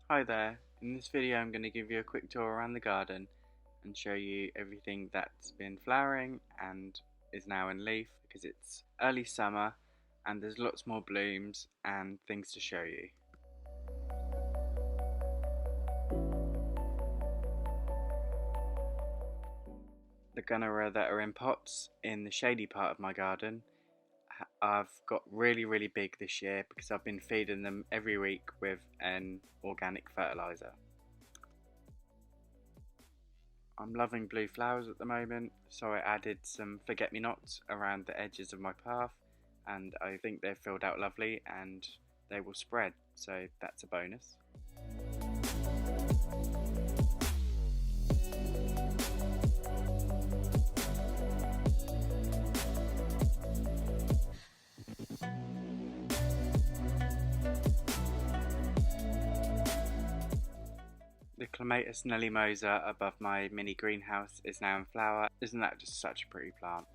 Hi there, in this video I'm going to give you a quick tour around the garden and show you everything that's been flowering and is now in leaf because it's early summer and there's lots more blooms and things to show you. The GUNNERA that are in pots in the shady part of my garden I've got really big this year because I've been feeding them every week with an organic fertiliser. I'm loving blue flowers at the moment, so I added some forget-me-nots around the edges of my path and I think they've filled out lovely and they will spread, so that's a bonus. The Clematis MUSA above my mini greenhouse is now in flower. Isn't that just such a pretty plant?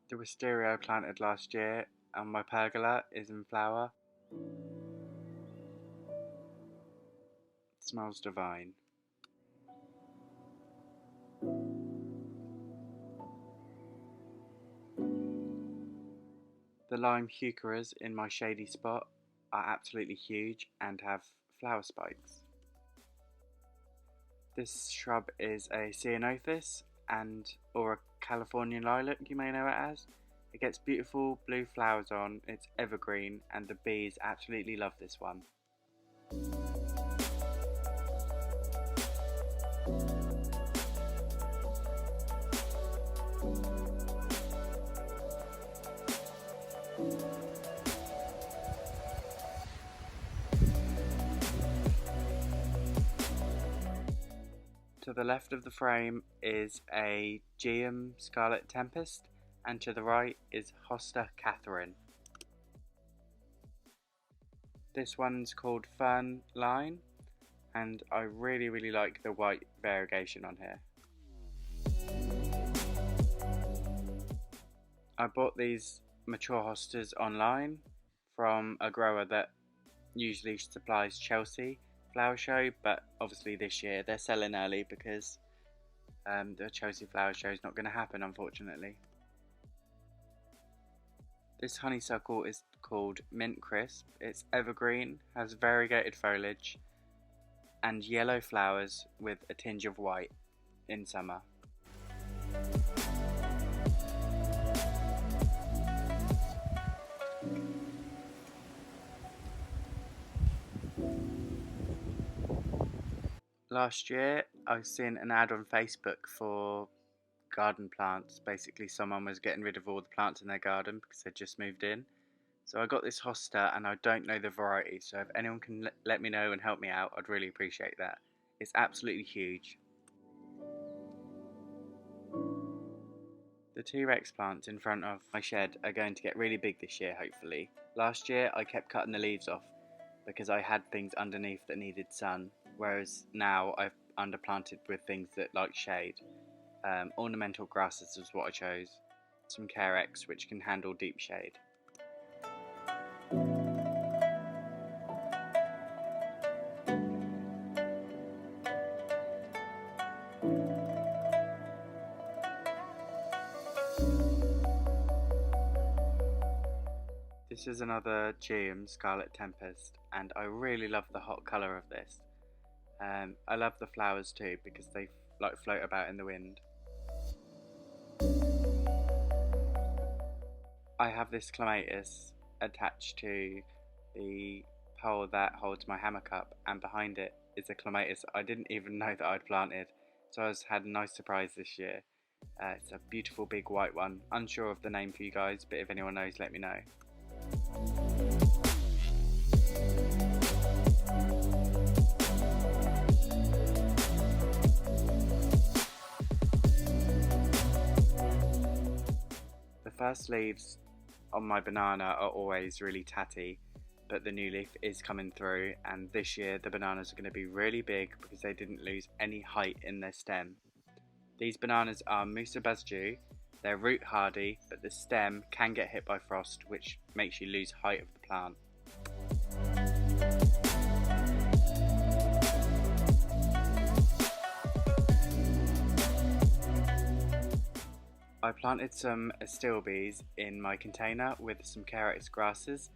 The wisteria I planted last year on my pergola is in flower. It smells divine. The lime HEUCHERAs in my shady spot are absolutely huge and have flower spikes. This shrub is a ceanothus or a Californian lilac, you may know it as. It gets beautiful blue flowers on, it's evergreen and the bees absolutely love this one. To the left of the frame is a Geum Scarlet Tempest and to the right is Hosta Catherine. This one's called Fern Line and I really like the white variegation on here. I bought these mature hostas online from a grower that usually supplies Chelsea Flower Show, but obviously this year they're selling early because the Chelsea Flower Show is not going to happen, unfortunately. This honeysuckle is called Mint Crisp. It's evergreen, has variegated foliage and yellow flowers with a tinge of white in summer. Last year I seen an ad on Facebook for garden plants. Basically someone was getting rid of all the plants in their garden because they'd just moved in. So I got this hosta and I don't know the variety, so if anyone can let me know and help me out, I'd really appreciate that. It's absolutely huge. The T-Rex plants in front of my shed are going to get really big this year, hopefully. Last year I kept cutting the leaves off because I had things underneath that needed sun, whereas now I've underplanted with things that like shade. Ornamental grasses is what I chose. Some Carex which can handle deep shade. This is another Geum Scarlet Tempest and I really love the hot colour of this. I love the flowers too because they like float about in the wind. I have this clematis attached to the pole that holds my hammock up and behind it is a clematis I didn't even know that I'd planted, so I had a nice surprise this year. It's a beautiful big white one. Unsure of the name for you guys, but if anyone knows let me know. The first leaves on my banana are always really tatty, but the new leaf is coming through, and this year the bananas are going to be really big because they didn't lose any height in their stem. These bananas are MUSA BASJOO. They're root hardy, but the stem can get hit by frost, which makes you lose height of the plant. I planted some ASTILBEs in my container with some Carex grasses,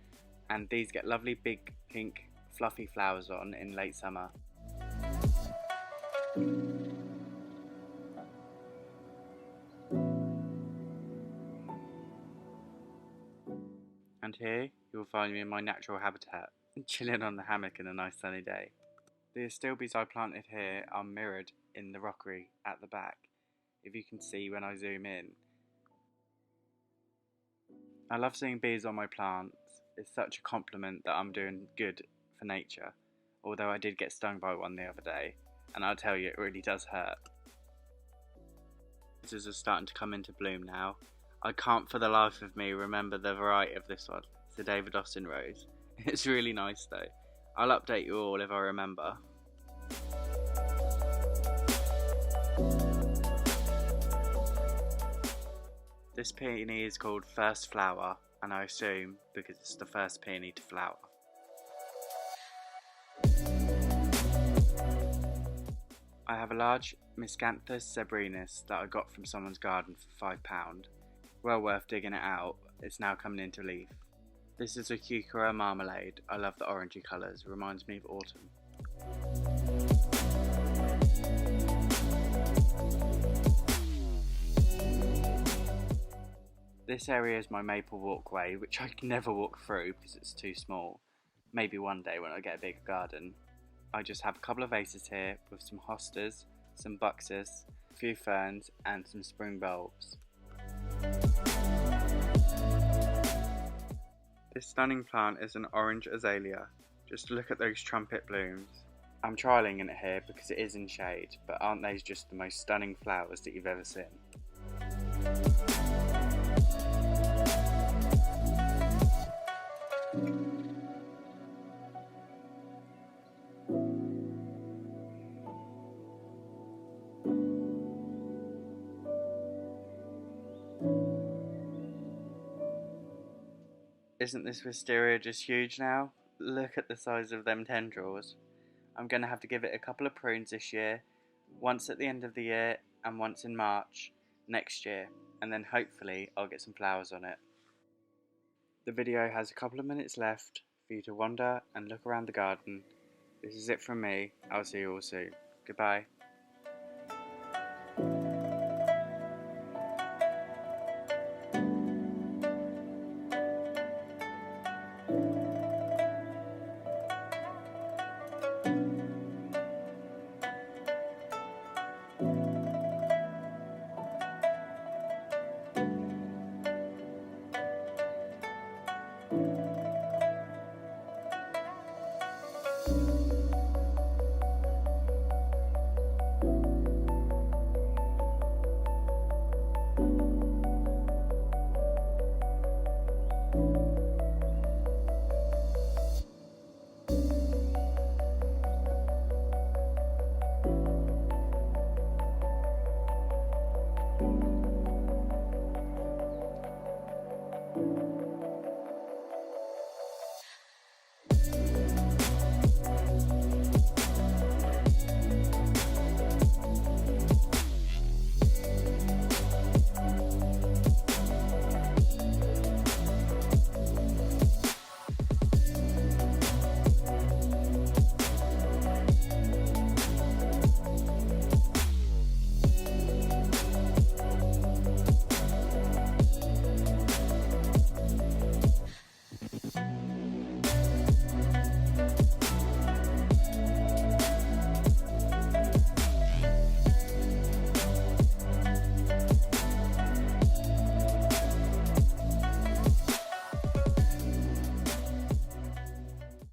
and these get lovely big pink fluffy flowers on in late summer. And here you will find me in my natural habitat, chilling on the hammock in a nice sunny day. The ASTILBEs I planted here are mirrored in the rockery at the back, if you can see when I zoom in. I love seeing bees on my plants. It's such a compliment that I'm doing good for nature, although I did get stung by one the other day, and I'll tell you, it really does hurt. Roses are starting to come into bloom now. I can't for the life of me remember the variety of this one. It's a David Austin rose. It's really nice though. I'll update you all if I remember. This peony is called First Flower, and I assume because it's the first peony to flower. I have a large Miscanthus zebrinus that I got from someone's garden for £5. Well worth digging it out, it's now coming into leaf. This is a HEUCHERA marmalade. I love the orangey colours, reminds me of autumn. This area is my maple walkway, which I can never walk through because it's too small. Maybe one day when I get a bigger garden. I just have a couple of vases here with some hostas, some buxus, a few ferns and some spring bulbs. This stunning plant is an orange azalea. Just look at those trumpet blooms. I'm trialling it here because it is in shade, but aren't those just the most stunning flowers that you've ever seen? Isn't this wisteria just huge now? Look at the size of them tendrils. I'm going to have to give it a couple of prunes this year, once at the end of the year and once in March next year, and then hopefully I'll get some flowers on it. The video has a couple of minutes left for you to wander and look around the garden. This is it from me. I'll see you all soon. Goodbye.